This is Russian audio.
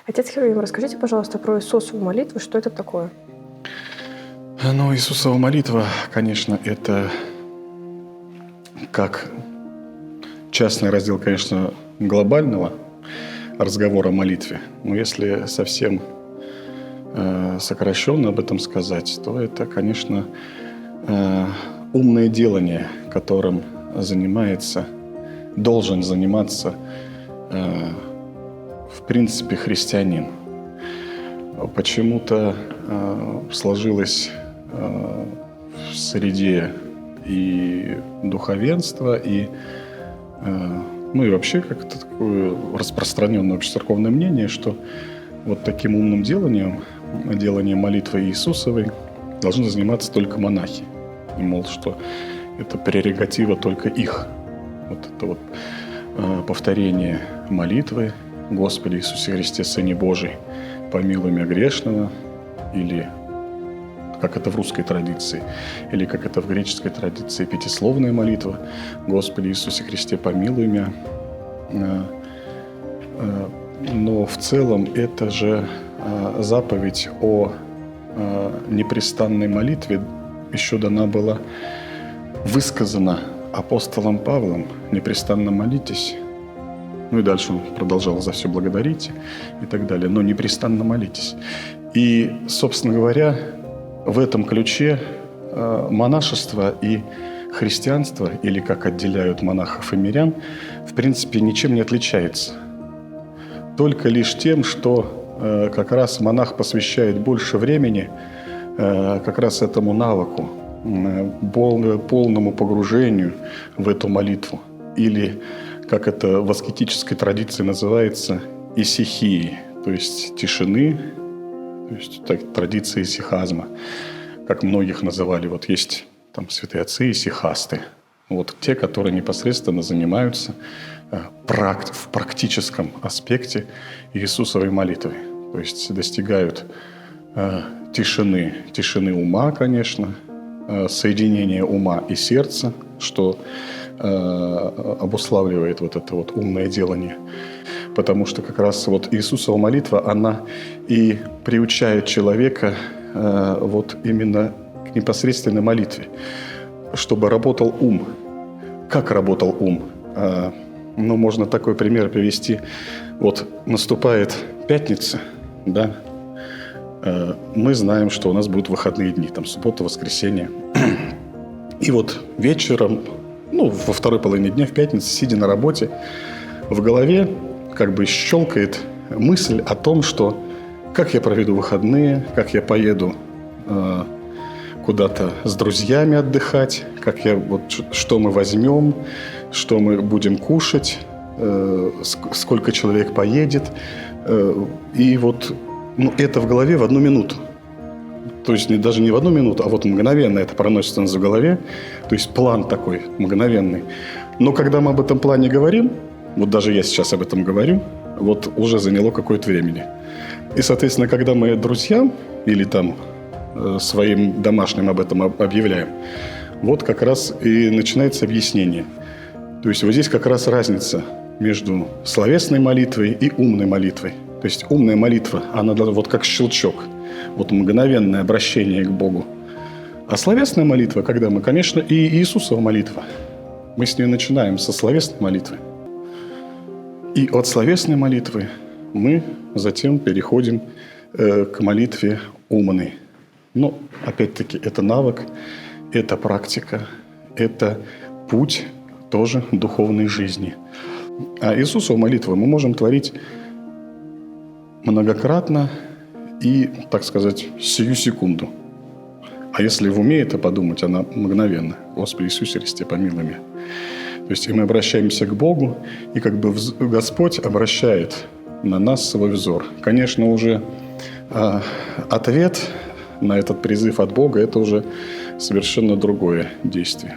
Отец Херувим, расскажите, пожалуйста, про Иисусову молитву, что это такое? Ну, Иисусова молитва, конечно, это как частный раздел, конечно, глобального разговора о молитве. Но если совсем сокращенно об этом сказать, то это, конечно, умное делание, которым должен заниматься, в принципе, христианин. Почему-то сложилось в среде и духовенства, и вообще как-то такое распространенное общецерковное мнение, что вот таким умным деланием молитвы Иисусовой должны заниматься только монахи. И, мол, что это прерогатива только их. Вот это вот повторение молитвы «Господи Иисусе Христе, Сыне Божий, помилуй меня грешного», или как это в русской традиции, или как это в греческой традиции, пятисловная молитва «Господи Иисусе Христе, помилуй меня». Но в целом это же заповедь о непрестанной молитве еще дана была, высказана апостолом Павлом: «Непрестанно молитесь». Ну и дальше он продолжал: «За все благодарите» и так далее. Но непрестанно молитесь. И, собственно говоря, в этом ключе монашество и христианство, или как отделяют монахов и мирян, в принципе ничем не отличается. Только лишь тем, что как раз монах посвящает больше времени как раз этому навыку, полному погружению в эту молитву. Или, как это в аскетической традиции называется, исихии, то есть тишины, то есть традиции исихазма, как многих называли. Вот есть там святые отцы исихасты, вот те, которые непосредственно занимаются в практическом аспекте Иисусовой молитвы, то есть достигают тишины ума, конечно, соединения ума и сердца, что обуславливает вот это вот умное делание. Потому что как раз вот Иисусова молитва, она и приучает человека вот именно к непосредственной молитве, чтобы работал ум. Как работал ум? Можно такой пример привести. Вот наступает пятница, да, мы знаем, что у нас будут выходные дни, там суббота, воскресенье. И вот вечером, во второй половине дня, в пятницу, сидя на работе, в голове как бы щелкает мысль о том, что как я проведу выходные, как я поеду куда-то с друзьями отдыхать, что мы возьмем, что мы будем кушать, сколько человек поедет. И вот это в голове в одну минуту. То есть даже не в одну минуту, а вот мгновенно это проносится в голове. То есть план такой мгновенный. Но когда мы об этом плане говорим, вот даже я сейчас об этом говорю, вот уже заняло какое-то времени. И, соответственно, когда мы друзьям или там своим домашним об этом объявляем, вот как раз и начинается объяснение. То есть вот здесь как раз разница между словесной молитвой и умной молитвой. То есть умная молитва, она вот как щелчок, вот мгновенное обращение к Богу. А словесная молитва, когда мы, конечно, и Иисусова молитва, мы с нее начинаем со словесной молитвы. И от словесной молитвы мы затем переходим к молитве умной. Но, опять-таки, это навык, это практика, это путь тоже духовной жизни. А Иисусову молитву мы можем творить многократно и, так сказать, сию секунду. А если в уме это подумать, она мгновенно. «Господи Иисусе Христе, помилуй меня». То есть и мы обращаемся к Богу, и как бы Господь обращает на нас свой взор. Конечно, уже ответ на этот призыв от Бога – это уже совершенно другое действие.